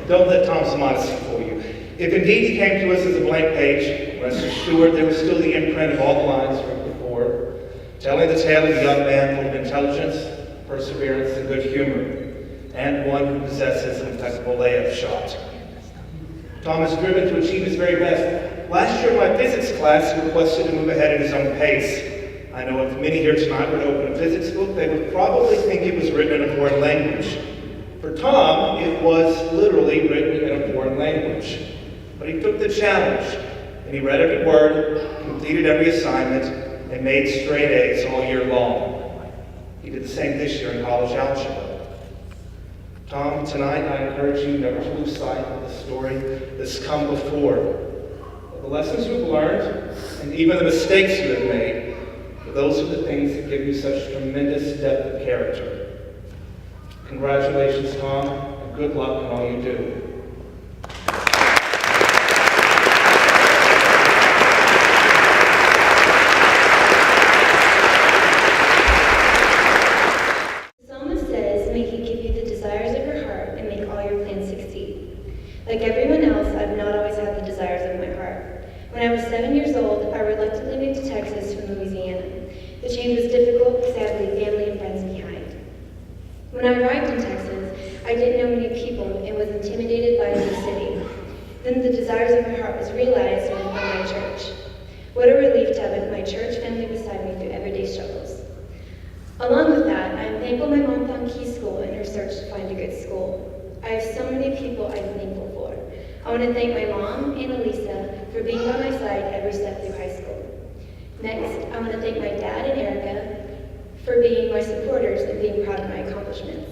Don't let Tom's modesty fool you. If indeed he came to us as a blank page, rest assured there was still the imprint of all the lines written before, telling the tale of a young man full of intelligence, perseverance, and good humor, and one who possesses an impeccable layup shot. Tom is driven to achieve his very best. Last year in my physics class, he requested to move ahead at his own pace. I know if many here tonight would open a physics book, they would probably think it was written in a foreign language. For Tom, it was literally written in a foreign language. But he took the challenge, and he read every word, completed every assignment, and made straight A's all year long. He did the same this year in college algebra. Tom, tonight I encourage you never to lose sight of the story that's come before, of the lessons you've learned, and even the mistakes you have made. For those are the things that give you such tremendous depth of character. Congratulations, Tom, and good luck in all you do. The psalmist says, "May he give you the desires of your heart and make all your plans succeed." Like everyone else, I've not always had the desires of my heart. When I was 7 years old, I reluctantly moved to Texas from Louisiana. The change was difficult because I had to leave family and friends behind. When I arrived in Texas, I didn't know many people and was intimidated by a new city. Then the desires of my heart was realized when I found my church. What a relief to have my church family beside me through everyday struggles. Along with that, I am thankful my mom found Key School in her search to find a good school. I have so many people I'm thankful for. I want to thank my mom, Annalisa, for being by my side every step through high school. Next, I want to thank my dad and Erica for being my supporters and being proud of my accomplishments.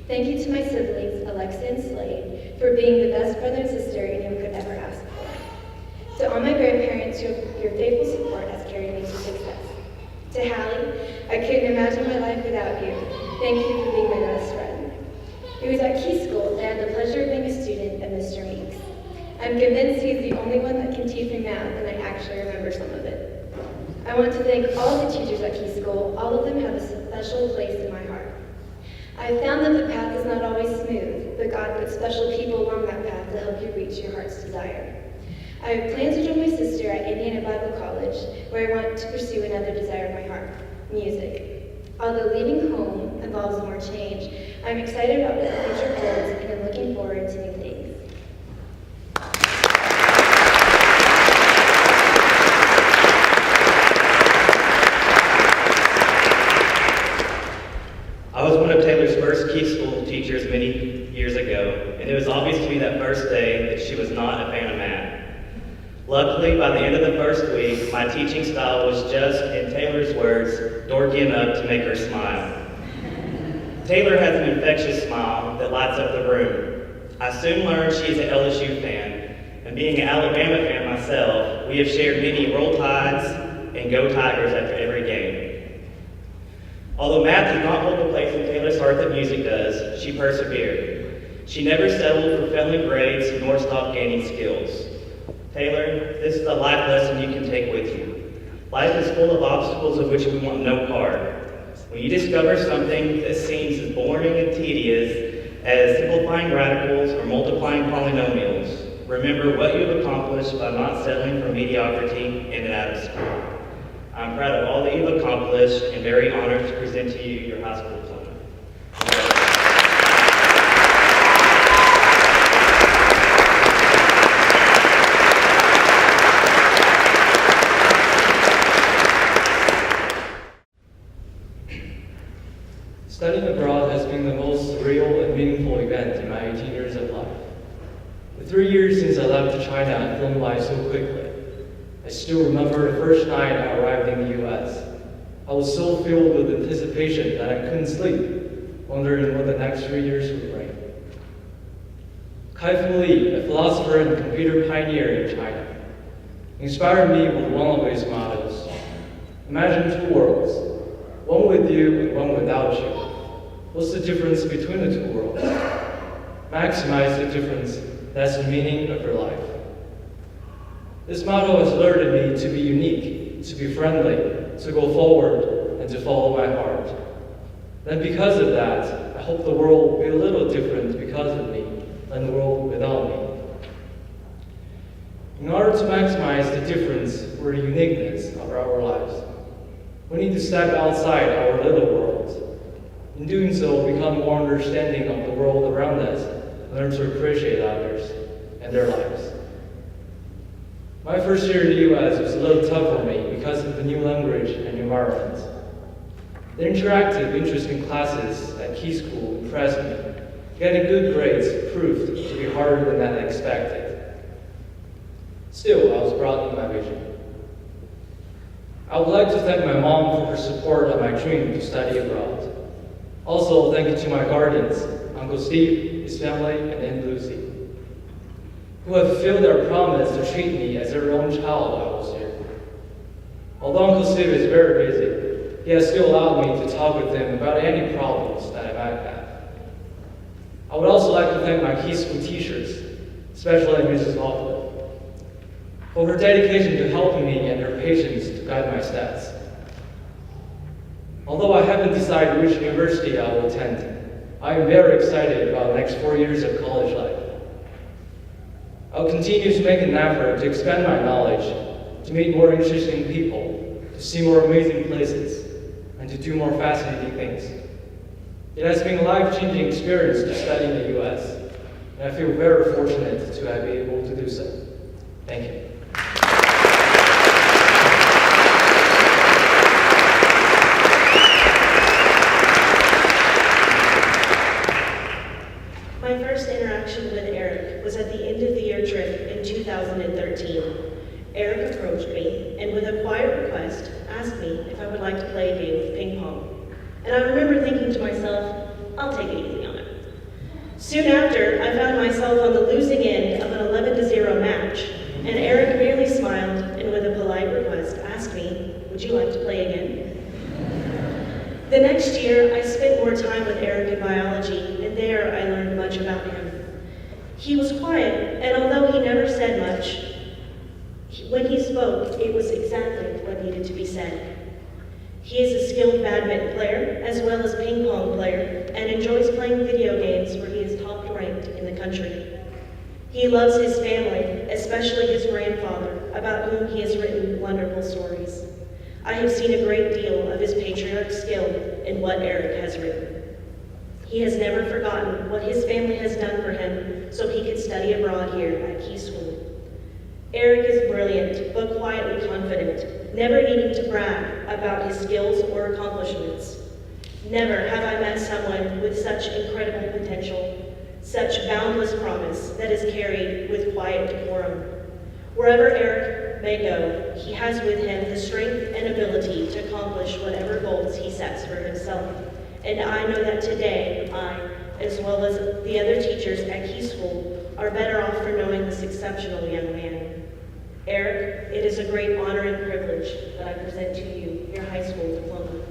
Thank you to my siblings, Alexa and Slade, for being the best brother and sister anyone could ever ask for. To all my grandparents, your faithful support has carried me to success. To Hallie, I couldn't imagine my life without you. Thank you for being my best friend. It was at Key School that I had the pleasure of being a student of Mr. Meeks. I'm convinced he's the only one that can teach me math, and I actually remember some of it. I want to thank all the teachers at Key School. All of them have a special place in my heart. I've found that the path is not always smooth, but God puts special people along that path to help you reach your heart's desire. I have plans to join my sister at Indiana Bible College, where I want to pursue another desire of my heart, music. Although leaving home involves more change, I'm excited about what the future holds, and I'm looking forward to new things. I was one of Taylor's first Key School teachers many years ago, and it was obvious to me that first day that she was not a fan of math. Luckily, by the end of the first week, my teaching style was just, in Taylor's words, dorky enough to make her smile. Taylor has an infectious smile that lights up the room. I soon learned she is an LSU fan, and being an Alabama fan myself, we have shared many Roll Tides and Go Tigers after every game. Although math did not hold the place in Taylor's heart that music does, she persevered. She never settled for failing grades nor stopped gaining skills. Taylor, this is a life lesson you can take with you. Life is full of obstacles of which we want no part. When you discover something that seems as boring and tedious as simplifying radicals or multiplying polynomials, remember what you've accomplished by not settling for mediocrity in and out of school. I'm proud of all that you've accomplished and very honored to present to you your high school diploma. Studying abroad has been the most surreal and meaningful event in my 18 years of life. The 3 years since I left China have flown by so quickly. I still remember the first night I arrived in the US. I was so filled with anticipation that I couldn't sleep, wondering what the next 3 years would bring. Kai-Fu Lee, a philosopher and computer pioneer in China, inspired me with one of his mottos. Imagine two worlds, one with you and one without you. What's the difference between the two worlds? Maximize the difference, that's the meaning of your life. This motto has alerted me to be unique, to be friendly, to go forward, and to follow my heart. Then because of that, I hope the world will be a little different because of me. step outside our little world. In doing so, become more understanding of the world around us, and learn to appreciate others and their lives. My first year in the U.S. was a little tough for me because of the new language and environment. The interactive, interesting classes at Key School impressed me. Getting good grades proved to be harder than I expected. Still, I was proud of my vision. I would like to thank my mom for her support of my dream to study abroad. Also, thank you to my guardians, Uncle Steve, his family, and Aunt Lucy, who have fulfilled their promise to treat me as their own child while I was here. Although Uncle Steve is very busy, he has still allowed me to talk with him about any problems that I might have. I would also like to thank my Key School teachers, especially Mrs. Hoffman, for her dedication to helping me and her patience to guide my steps. Although I haven't decided which university I will attend, I am very excited about the next 4 years of college life. I'll continue to make an effort to expand my knowledge, to meet more interesting people, to see more amazing places, and to do more fascinating things. It has been a life-changing experience to study in the U.S., and I feel very fortunate to have been able to do so. Thank you. My first interaction with Eric was at the end of the year trip in 2013. Eric approached me and with a quiet request asked me if I would like to play a game of ping pong. And I remember thinking to myself, I'll take it easy on it. Soon after, I found myself on the losing end of an 11-0 match, and Eric merely smiled and with a polite request asked me, would you like to play again? The next year, I spent more time with Eric in biology, and there I learned much about him. He was quiet, and although he never said much, when he spoke, it was exactly what needed to be said. He is a skilled badminton player, as well as ping pong player, and enjoys playing video games where he is top ranked in the country. He loves his family, especially his grandfather, about whom he has written wonderful stories. I have seen a great deal of his patriarch skill in what Eric has written. He has never forgotten what his family has done for him so he could study abroad here at Key School. Eric is brilliant, but quietly confident, never needing to brag about his skills or accomplishments. Never have I met someone with such incredible potential, such boundless promise that is carried with quiet decorum. Wherever Eric may go, he has with him the strength and ability to accomplish whatever goals he sets for himself. And I know that today, I, as well as the other teachers at Key School, are better off for knowing this exceptional young man. Eric, it is a great honor and privilege that I present to you your high school diploma.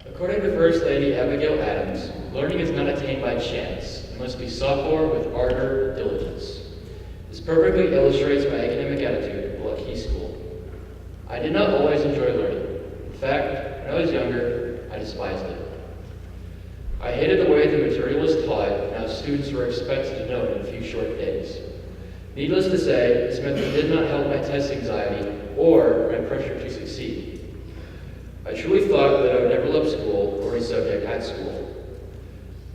According to First Lady Abigail Adams, learning is not attained by chance. It must be sought for with ardor and diligence. This perfectly illustrates my academic attitude while at Key School. I did not always enjoy learning. In fact, when I was younger, I despised it. I hated the way the material was taught and how students were expected to know in a few short days. Needless to say, this method did not help my test anxiety or my pressure to succeed. I truly thought that I would never love school or a subject at school.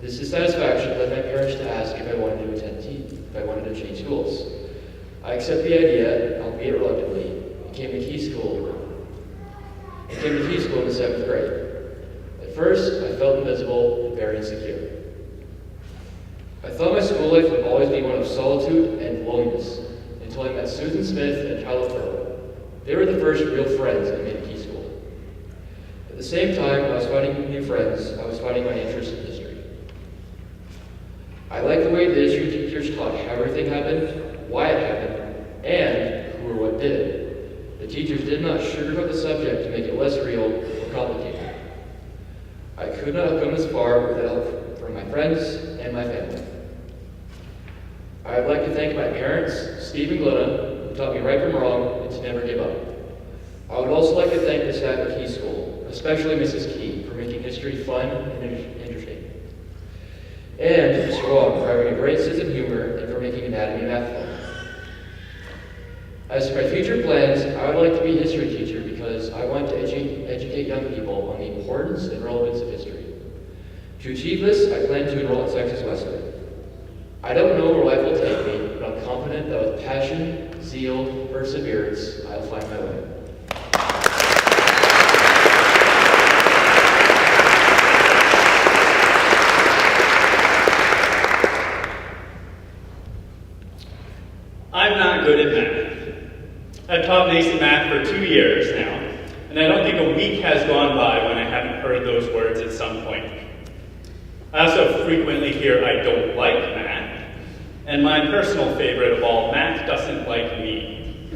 This dissatisfaction led my parents to ask if I wanted to change schools. I accepted the idea, albeit reluctantly, and came to Key School in the 7th grade. At first, I felt invisible and very insecure. I thought my school life would always be one of solitude and loneliness until I met Susan Smith and Tyler Furley. They were the first real friends I made at Key School. At the same time I was finding new friends, I was finding my interest in history. I liked the way the history teachers taught how everything happened, why it happened, and who or what did it. The teachers did not sugarcoat the subject to make it less real or complicated. I could not have come this far without help from my friends and my family. I would like to thank my parents, Steve and Glenna, who taught me right from wrong and to never give up. I would also like to thank the staff at Key School, especially Mrs. Key, for making history fun and interesting. and to Mr. Wong for having a great sense of humor and for making anatomy math fun. As for my future plans, I would like to be a history teacher because I want to educate young people on the importance and relevance of history. To achieve this, I plan to enroll at Texas Wesleyan. I don't know where life will take me, but I'm confident that with passion, zeal, perseverance, I'll find my way. I'm not good at math. I've taught Mason math for 2 years now, and I don't think a week has gone by when I haven't heard those words at some point. I also frequently hear I don't like math, and my personal favorite of all, math doesn't like me.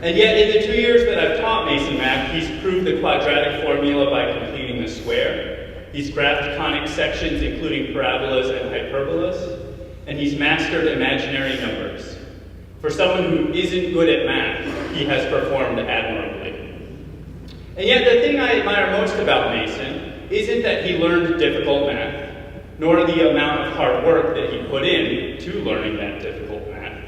And yet in the 2 years that I've taught Mason math, he's proved the quadratic formula by completing the square, he's graphed conic sections including parabolas and hyperbolas, and he's mastered imaginary numbers. For someone who isn't good at math, he has performed admirably. And yet the thing I admire most about Mason isn't that he learned difficult math, nor the amount of hard work that he put in to learning that difficult math.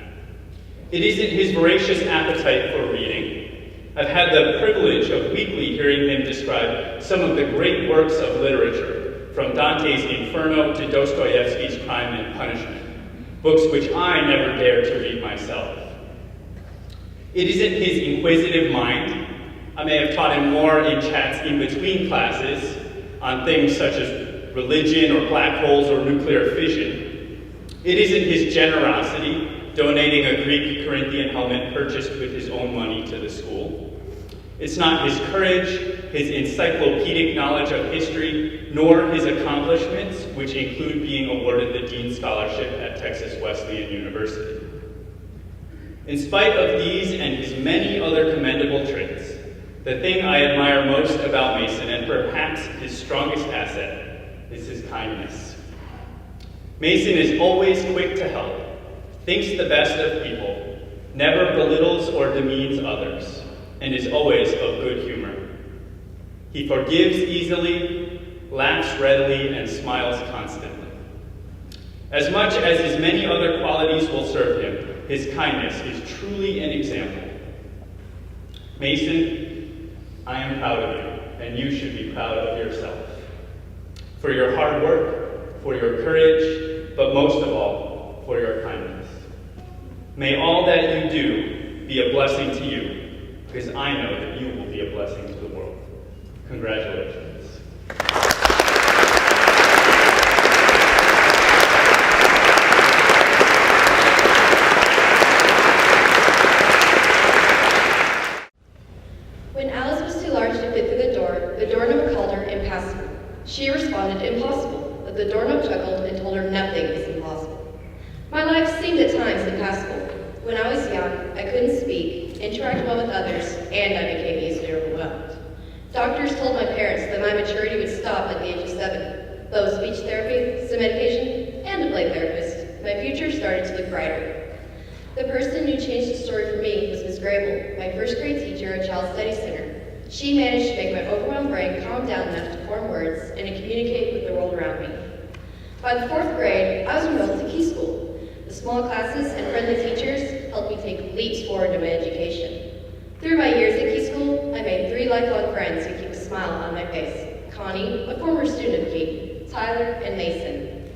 It isn't his voracious appetite for reading. I've had the privilege of weekly hearing him describe some of the great works of literature, from Dante's Inferno to Dostoevsky's Crime and Punishment, books which I never dared to read myself. It isn't his inquisitive mind. I may have taught him more in chats in between classes on things such as religion or black holes or nuclear fission. It isn't his generosity, donating a Greek Corinthian helmet purchased with his own money to the school. It's not his courage, his encyclopedic knowledge of history, nor his accomplishments, which include being awarded the Dean Scholarship at Texas Wesleyan University. In spite of these and his many other commendable traits, the thing I admire most about Mason, and perhaps his strongest asset, is his kindness. Mason is always quick to help, thinks the best of people, never belittles or demeans others, and is always of good humor. He forgives easily, laughs readily, and smiles constantly. As much as his many other qualities will serve him, his kindness is truly an example. Mason, I am proud of you, and you should be proud of yourself. For your hard work, for your courage, but most of all, for your kindness. May all that you do be a blessing to you, because I know that you will be a blessing to the world. Congratulations. When Alice was too large to fit through the doorknob called her impassable. She responded impossible, but the doorknob chuckled and told her nothing is impossible. My life seemed at times impassable. When I was young, I couldn't speak, interact well with others, and I became easily overwhelmed. Doctors told my parents that my maturity would stop at the age of 7. But with speech therapy, some medication, and a play therapist, my future started to look brighter. The person who changed the story for me was Ms. Grable, my first grade teacher at Child Study Center. She managed to make my overwhelmed brain calm down enough to form words and to communicate with the world around me. By the 4th grade, I was enrolled to Key School. The small classes and friendly teachers helped me take leaps forward in my education. Through my years at Key School, I made 3 lifelong friends who keep a smile on my face. Connie, a former student of Key, Tyler, and Mason.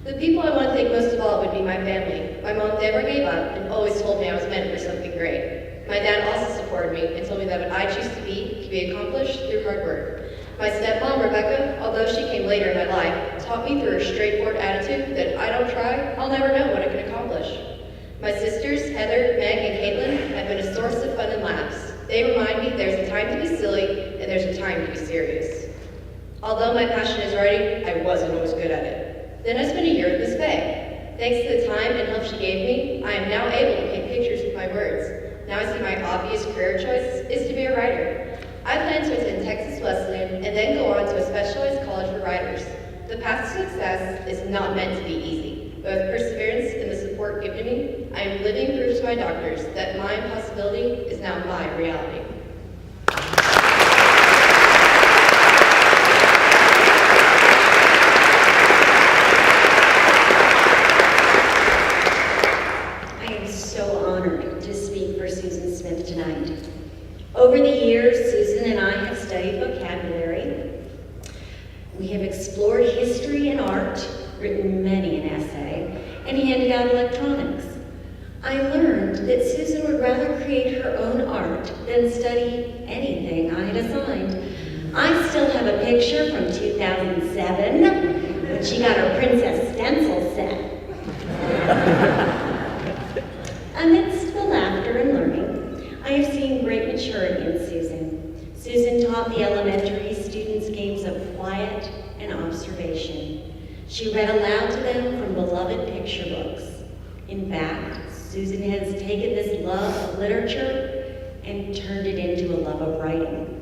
The people I want to thank most of all would be my family. My mom never gave up and always told me I was meant for something great. My dad also supported me and told me that what I choose to be can be accomplished through hard work. My stepmom, Rebecca, although she came later in my life, taught me through her straightforward attitude that if I don't try, I'll never know what I can accomplish. My sisters, Heather, Meg, and Caitlin, have been a source of fun and laughs. They remind me there's a time to be silly and there's a time to be serious. Although my passion is writing, I wasn't always good at it. Then I spent a year with Miss Faye. Thanks to the time and help she gave me, I am now able to paint pictures with my words. Now I see my obvious career choice is to be a writer. I plan to attend Texas Wesleyan and then go on to a specialized college for writers. The path to success is not meant to be easy, but with perseverance and the support given to me, I am living proof to my doctors that my impossibility is now my reality. Over the years, Susan and I have studied vocabulary. We have explored history and art, written many an essay, and handed out electronics. I learned that Susan would rather create her own art than study anything I had assigned. I still have a picture from 2007 when she got her princess stencil set. Amidst the laughter and learning, I have seen great maturity in Susan. Susan taught the elementary students games of quiet and observation. She read aloud to them from beloved picture books. In fact, Susan has taken this love of literature and turned it into a love of writing.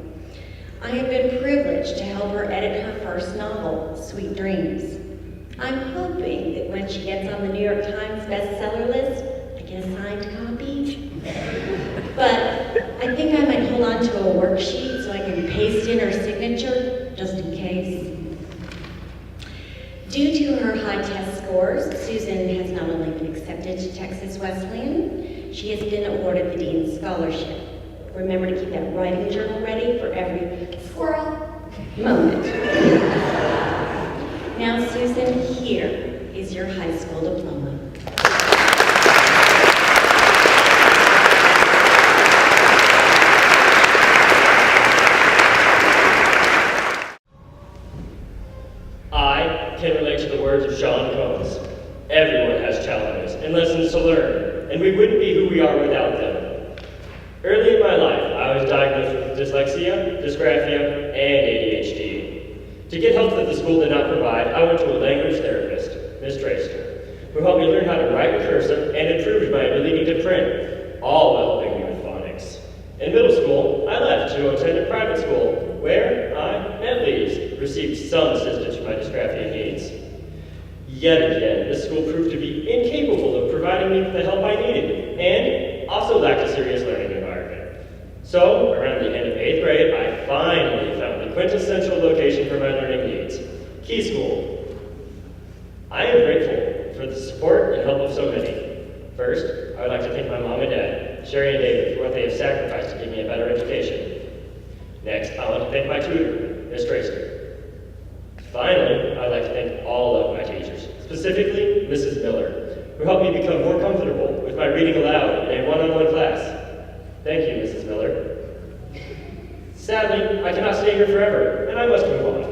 I have been privileged to help her edit her first novel, Sweet Dreams. I'm hoping that when she gets on the New York Times bestseller list, I get a signed copy. But I think I might hold on to a worksheet so I can paste in her signature, just in case. Due to her high test scores, Susan has not only been accepted to Texas Wesleyan, she has been awarded the Dean's Scholarship. Remember to keep that writing journal ready for every squirrel moment. Now, Susan, here is your high school diploma. I can relate to the words of Sean Combs. Everyone has challenges and lessons to learn, and we wouldn't be who we are without them. Early in my life, I was diagnosed with dyslexia, dysgraphia, and ADHD. To get help that the school did not provide, I went to a language therapist, Ms. Traster, who helped me learn how to write in cursive and improved my ability to print, all while helping me with phonics. In middle school, I left to attend a private school, where I, at least, received some assistance for my dysgraphia needs. Yet again, this school proved to be incapable of providing me with the help I needed, and also lacked a serious learning environment. So, around the end of 8th grade, I finally found the quintessential location for my learning needs, Key School. I am grateful for the support and help of so many. First, I would like to thank my mom and dad, Sherry and David, for what they have sacrificed to give me a better education. Next, I want to thank my tutor, Ms. Traster. Finally, I'd like to thank all of my teachers, specifically Mrs. Miller, who helped me become more comfortable with my reading aloud in a one-on-one class. Thank you, Mrs. Miller. Sadly, I cannot stay here forever, and I must move on.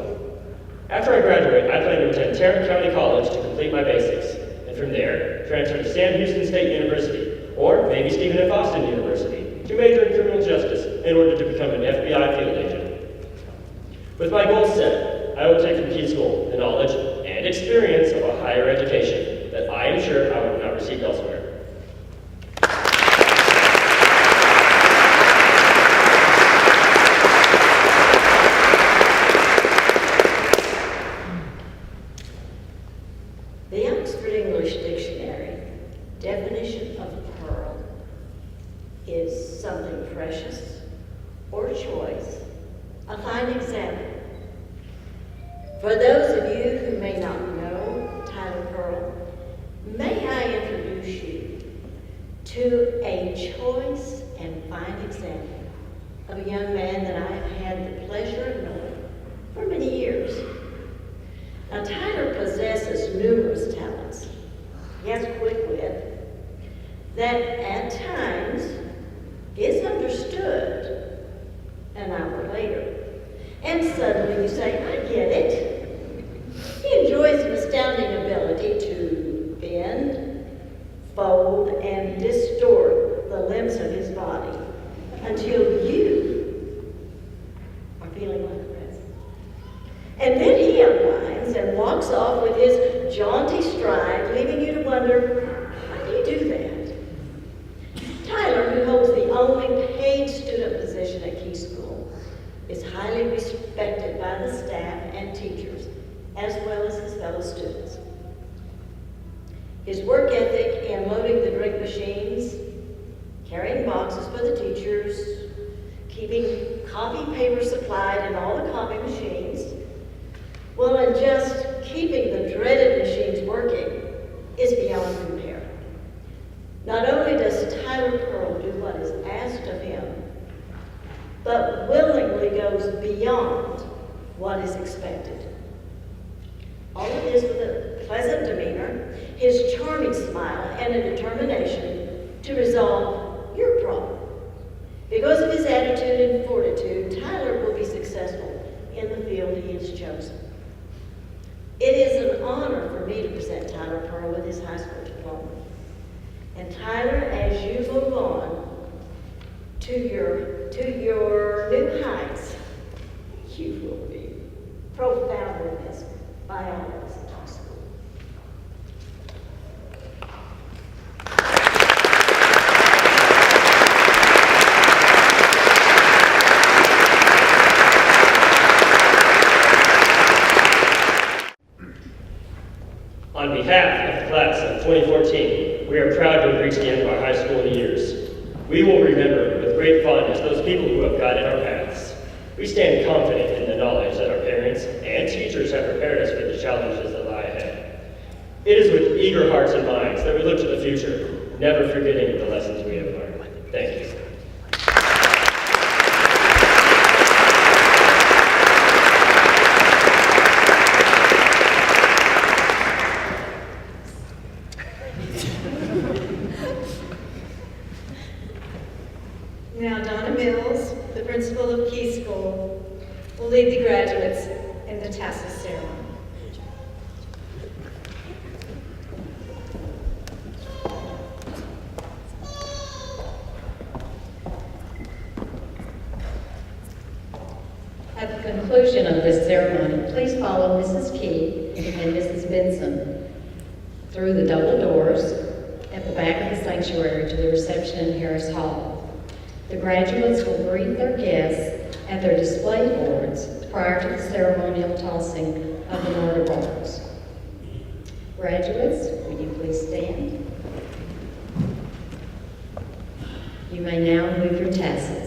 After I graduate, I plan to attend Tarrant County College to complete my basics, and from there, transfer to Sam Houston State University, or maybe Stephen F. Austin University, to major in criminal justice in order to become an FBI field agent. With my goals set, I will take from Key School the knowledge and experience of a higher education that I am sure I would not receive elsewhere. The Oxford English Dictionary definition of pearl is something precious or choice, a fine example. For those of you who may not know Tyler Pearl, may I introduce you to a choice and fine example of a young man that I have had the pleasure of knowing for many years. Now, Tyler possesses numerous talents. He has quick wit that at times is understood an hour later. And suddenly you say, I get it. He enjoys an astounding ability to bend, fold, and distort the limbs of his body until you are feeling like a present. And then he unwinds and walks off with his jaunty stride, leaving you to wonder, how do you do that? Tyler, who holds the only paid student position at Key School, is highly respected by the staff and teachers, as well as his fellow students. His work ethic in loading the drink machines, carrying boxes for the teachers, keeping copy paper supplied in all the copy machines, well, and just keeping the dreaded machines working is beyond compare. Not only does Tyler Pearl do what is asked of him, but willingly goes beyond what is expected. All of this with a pleasant demeanor, his charming smile, and a determination to resolve your problem. Because of his attitude and fortitude, Tyler will be successful in the field he has chosen. It is an honor for me to present Tyler Pearl with his high school diploma. And Tyler, as you move on to your new heights, you will be profoundly missed by all of us at high school. On behalf of the class of 2014, we are proud to have reached the end of our high school years. We will remember with great fondness those people who have guided our paths. We stand confident in the knowledge that our parents and teachers have prepared us for the challenges that lie ahead. It is with eager hearts and minds that we look to the future, never forgetting the lessons we have learned. Thank you. Now Donna Mills, the principal of Key School, will lead the graduates in the tassel ceremony. At the conclusion of this ceremony, please follow Mrs. Key and Mrs. Benson through the double doors at the back of the sanctuary to the reception in Harris Hall. The graduates will greet their guests at their display boards prior to the ceremonial tossing of the mortar balls. Graduates, will you please stand? You may now move your tassels.